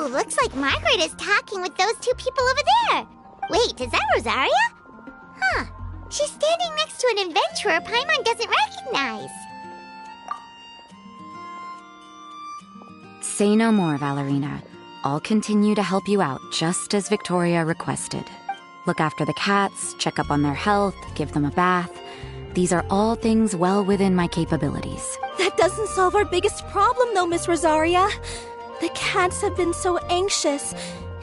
Oh, looks like Margaret is talking with those two people over there. Wait, is that Rosaria? Huh. She's standing next to an adventurer Paimon doesn't recognize. Say no more, Valerina. I'll continue to help you out, just as Victoria requested. Look after the cats, check up on their health, give them a bath. These are all things well within my capabilities. That doesn't solve our biggest problem, though, Miss Rosaria. The cats have been so anxious.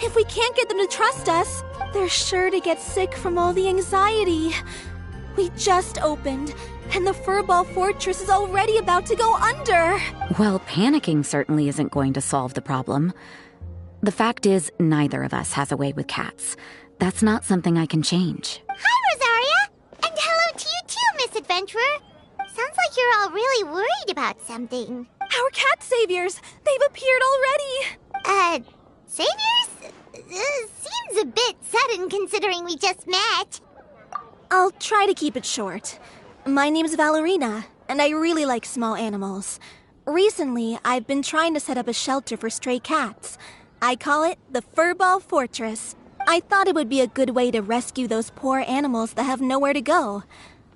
If we can't get them to trust us, they're sure to get sick from all the anxiety. We just opened, and the Furball Fortress is already about to go under. Well, panicking certainly isn't going to solve the problem. The fact is, neither of us has a way with cats. That's not something I can change. Hi, Rosaria! And hello to you too, Miss Adventurer. Sounds like you're all really worried about something. Our cat saviors! They've appeared already! Saviors? Seems a bit sudden considering we just met. I'll try to keep it short. My name's Valerina, and I really like small animals. Recently, I've been trying to set up a shelter for stray cats. I call it the Furball Fortress. I thought it would be a good way to rescue those poor animals that have nowhere to go.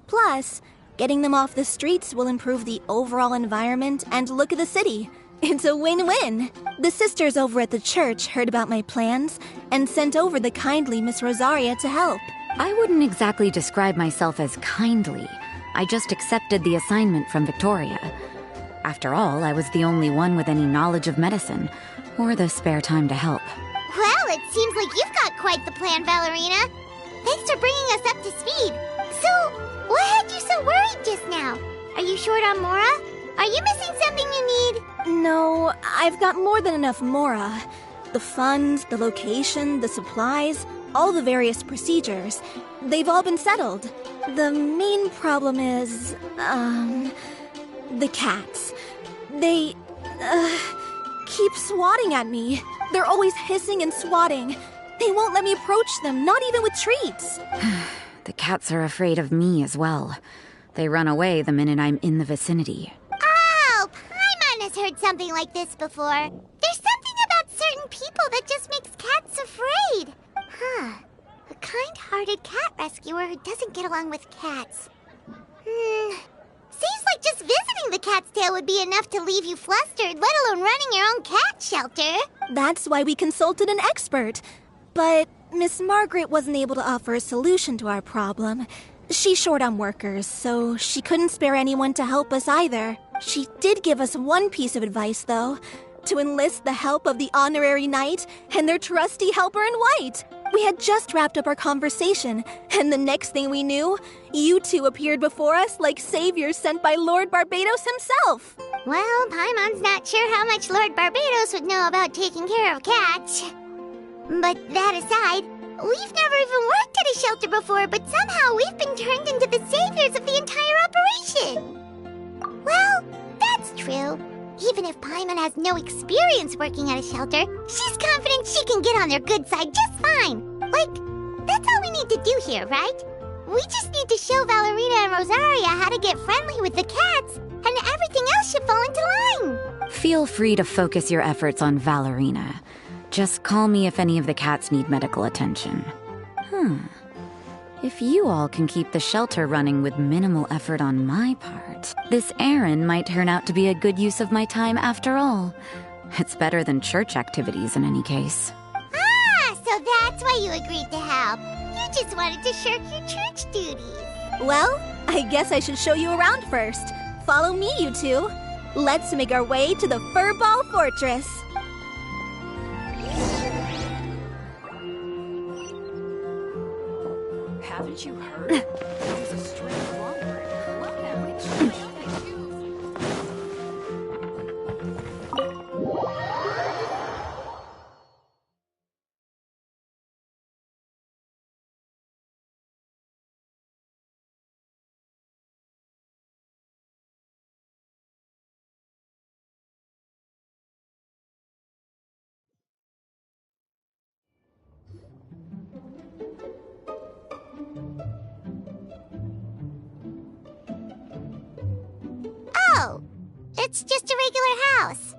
Plus, getting them off the streets will improve the overall environment and look of the city. It's a win-win. The sisters over at the church heard about my plans and sent over the kindly Miss Rosaria to help. I wouldn't exactly describe myself as kindly. I just accepted the assignment from Victoria. After all, I was the only one with any knowledge of medicine, or the spare time to help. Well, it seems like you've got quite the plan, Valerina. Thanks for bringing us up to speed. So, what had you so worried just now? Are you short on Mora? Are you missing something you need? No, I've got more than enough Mora. The funds, the location, the supplies, all the various procedures. They've all been settled. The main problem is, the cats. They, keep swatting at me. They're always hissing and swatting. They won't let me approach them, not even with treats. The cats are afraid of me as well. They run away the minute I'm in the vicinity. Oh, Paimon has heard something like this before. There's something about certain people that just makes cats afraid. Huh. A kind-hearted cat rescuer who doesn't get along with cats. Seems like just visiting the cat's tail would be enough to leave you flustered, let alone running your own cat shelter. That's why we consulted an expert. But Miss Margaret wasn't able to offer a solution to our problem. She's short on workers, so she couldn't spare anyone to help us either. She did give us one piece of advice, though. To enlist the help of the honorary knight and their trusty helper in white. We had just wrapped up our conversation, and the next thing we knew, you two appeared before us like saviors sent by Lord Barbados himself. Well, Paimon's not sure how much Lord Barbados would know about taking care of cats. But that aside, we've never even worked at a shelter before, but somehow we've been turned into the saviors of the entire operation. Well, that's true. Even if Paimon has no experience working at a shelter, she's confident she can get on their good side just fine. Like, that's all we need to do here, right? We just need to show Valerina and Rosaria how to get friendly with the cats, and everything else should fall into line. Feel free to focus your efforts on Valerina. Just call me if any of the cats need medical attention. If you all can keep the shelter running with minimal effort on my part, this errand might turn out to be a good use of my time after all. It's better than church activities in any case. Ah, so that's why you agreed to help. You just wanted to shirk your church duties. Well, I guess I should show you around first. Follow me, you two. Let's make our way to the Furball Fortress. Haven't you heard? There's a string of longer. Look at which. Oh, it's just a regular house.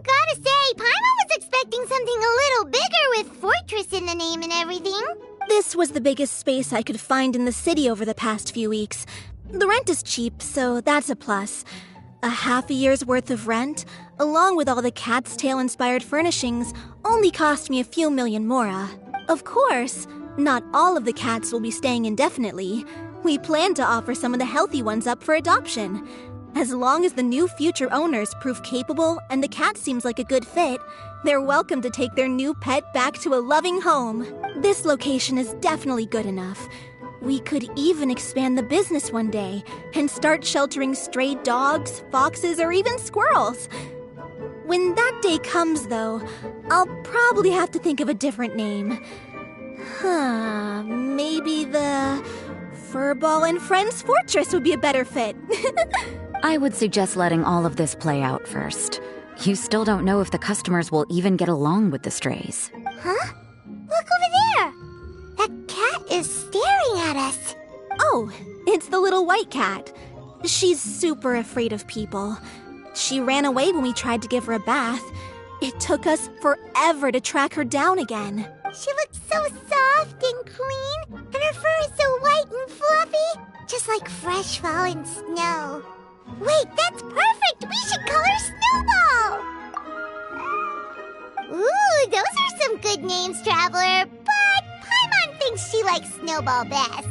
Gotta say, Paimon was expecting something a little bigger with fortress in the name and everything. This was the biggest space I could find in the city over the past few weeks. The rent is cheap, so that's a plus. A half a year's worth of rent, along with all the Cat's Tail-inspired furnishings, only cost me a few million mora. Of course, not all of the cats will be staying indefinitely. We plan to offer some of the healthy ones up for adoption. As long as the new future owners prove capable and the cat seems like a good fit, they're welcome to take their new pet back to a loving home. This location is definitely good enough. We could even expand the business one day and start sheltering stray dogs, foxes, or even squirrels. When that day comes, though, I'll probably have to think of a different name. Maybe the Furball and Friends Fortress would be a better fit. I would suggest letting all of this play out first. You still don't know if the customers will even get along with the strays. Huh? Look over there! That cat is staring at us. Oh, it's the little white cat. She's super afraid of people. She ran away when we tried to give her a bath. It took us forever to track her down again. She looks so soft and clean, and her fur is so white and fluffy, just like fresh fallen snow. Wait, that's perfect! We should call her Snowball! Ooh, those are some good names, Traveler, but Paimon thinks she likes Snowball best.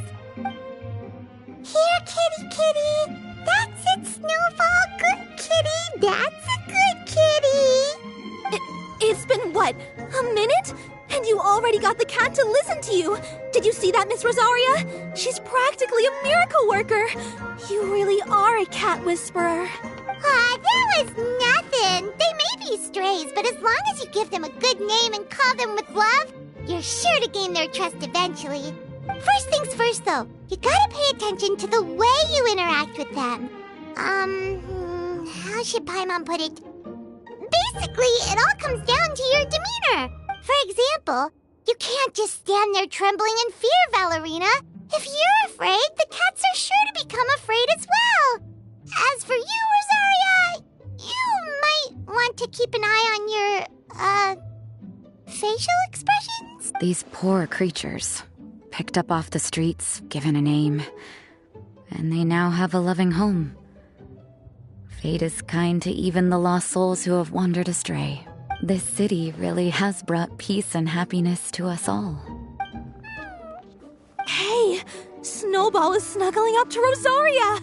Here, kitty! That's it, Snowball! Good kitty! That's a good kitty! It's been, what, a minute? And you already got the cat to listen to you! Did you see that, Miss Rosaria? She's practically a miracle worker! You really are a cat whisperer. That was nothing! They may be strays, but as long as you give them a good name and call them with love, you're sure to gain their trust eventually. First things first, though, you gotta pay attention to the way you interact with them. How should Paimon put it? Basically, it all comes down to your demeanor. For example, you can't just stand there trembling in fear, Valerina. If you're afraid, the cats are sure to become afraid as well. As for you, Rosaria, you might want to keep an eye on your, facial expressions? These poor creatures, picked up off the streets, given a name, and they now have a loving home. Fate is kind to even the lost souls who have wandered astray. This city really has brought peace and happiness to us all. Hey, Snowball is snuggling up to Rosaria.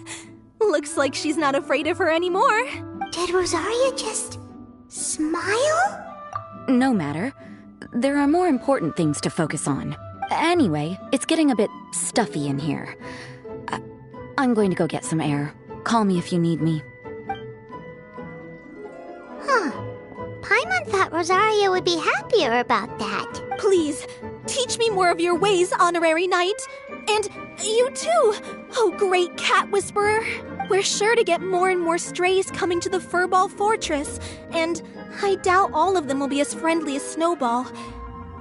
Looks like she's not afraid of her anymore. Did Rosaria just smile? No matter. There are more important things to focus on. Anyway, it's getting a bit stuffy in here. I'm going to go get some air. Call me if you need me. Paimon thought Rosaria would be happier about that. Please, teach me more of your ways, honorary knight. And you too, oh great cat whisperer. We're sure to get more and more strays coming to the Furball Fortress, and I doubt all of them will be as friendly as Snowball.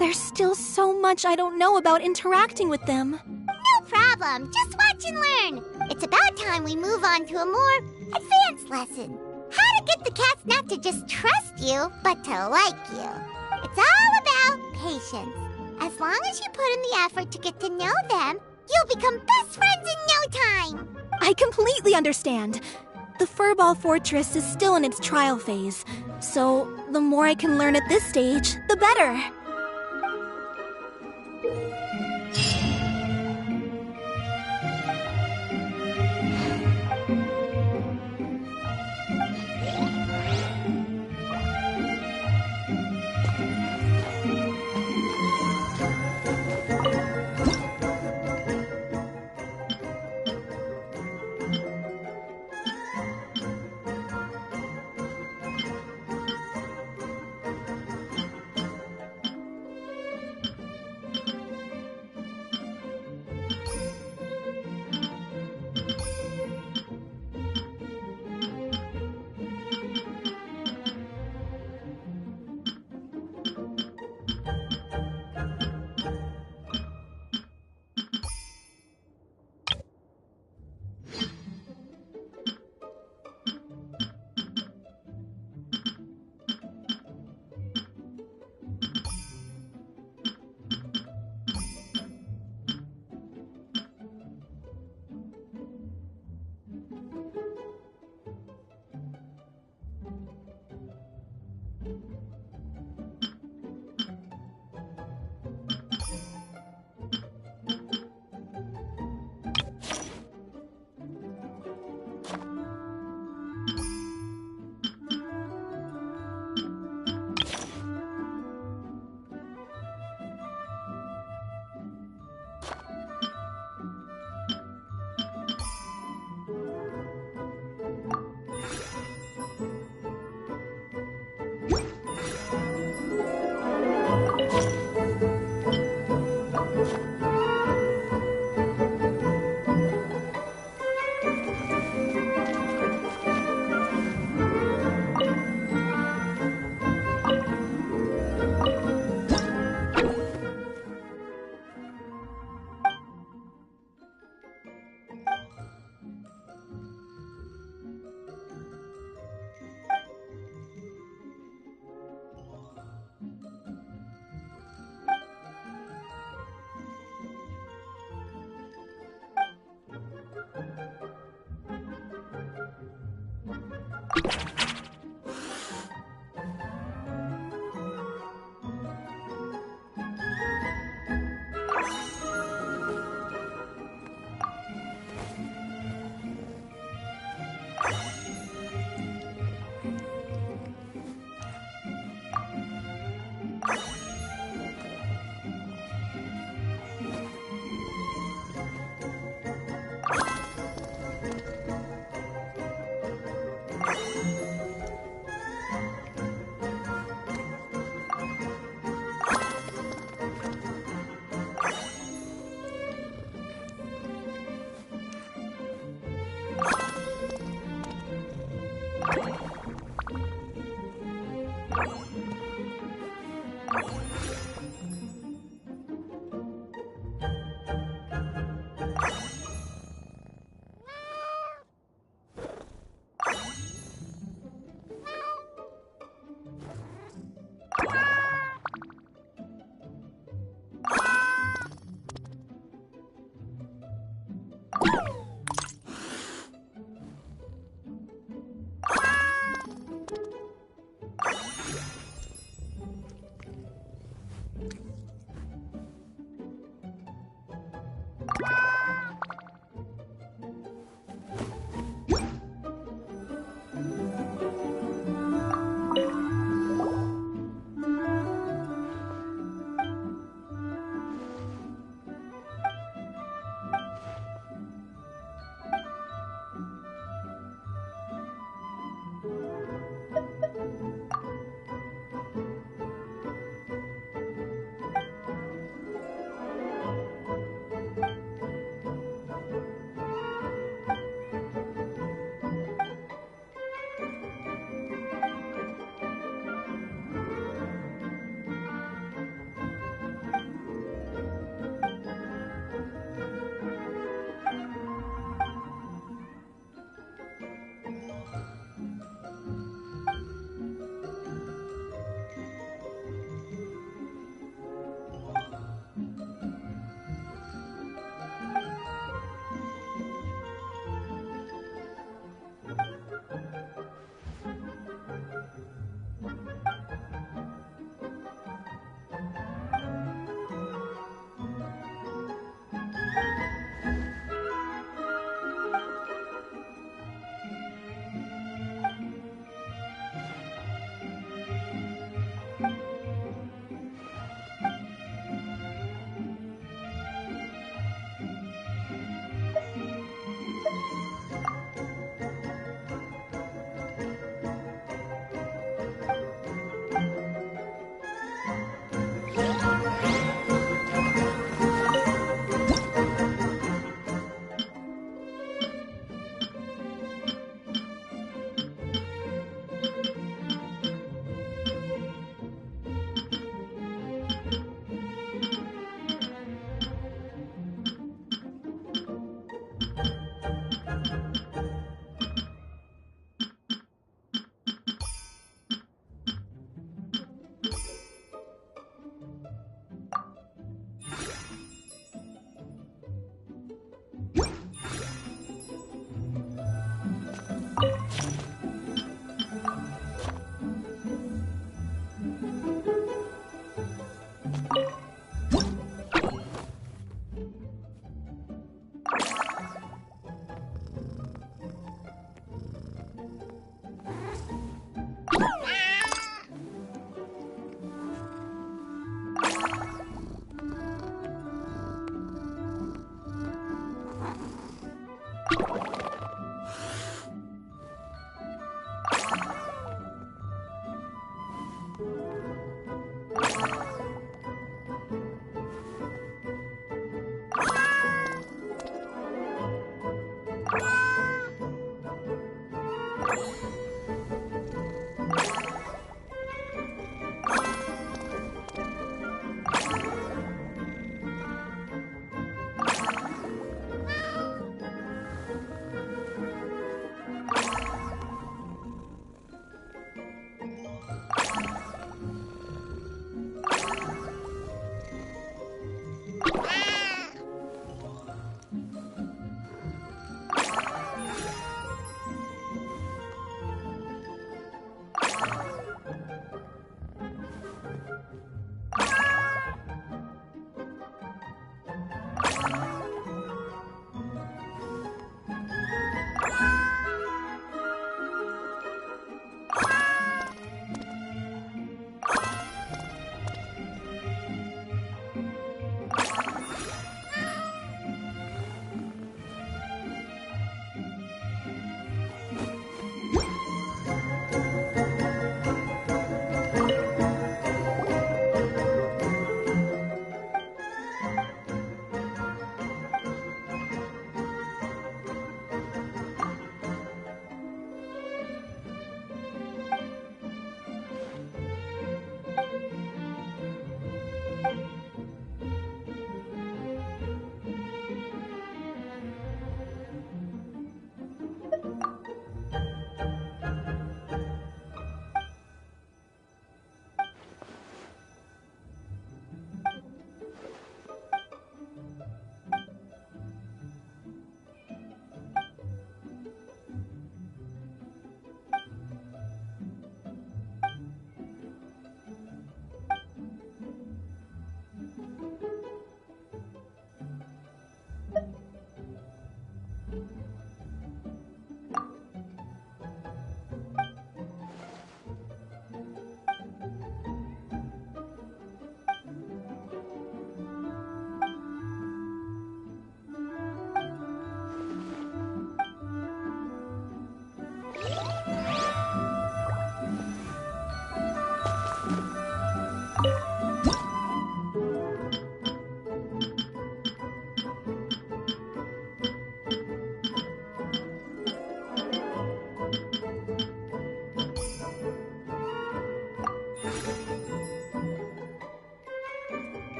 There's still so much I don't know about interacting with them. No problem. Just watch and learn. It's about time we move on to a more advanced lesson. How to get the cats not to just trust you, but to like you. It's all about patience. As long as you put in the effort to get to know them, you'll become best friends in no time. I completely understand. The Furball Fortress is still in its trial phase, so the more I can learn at this stage, the better.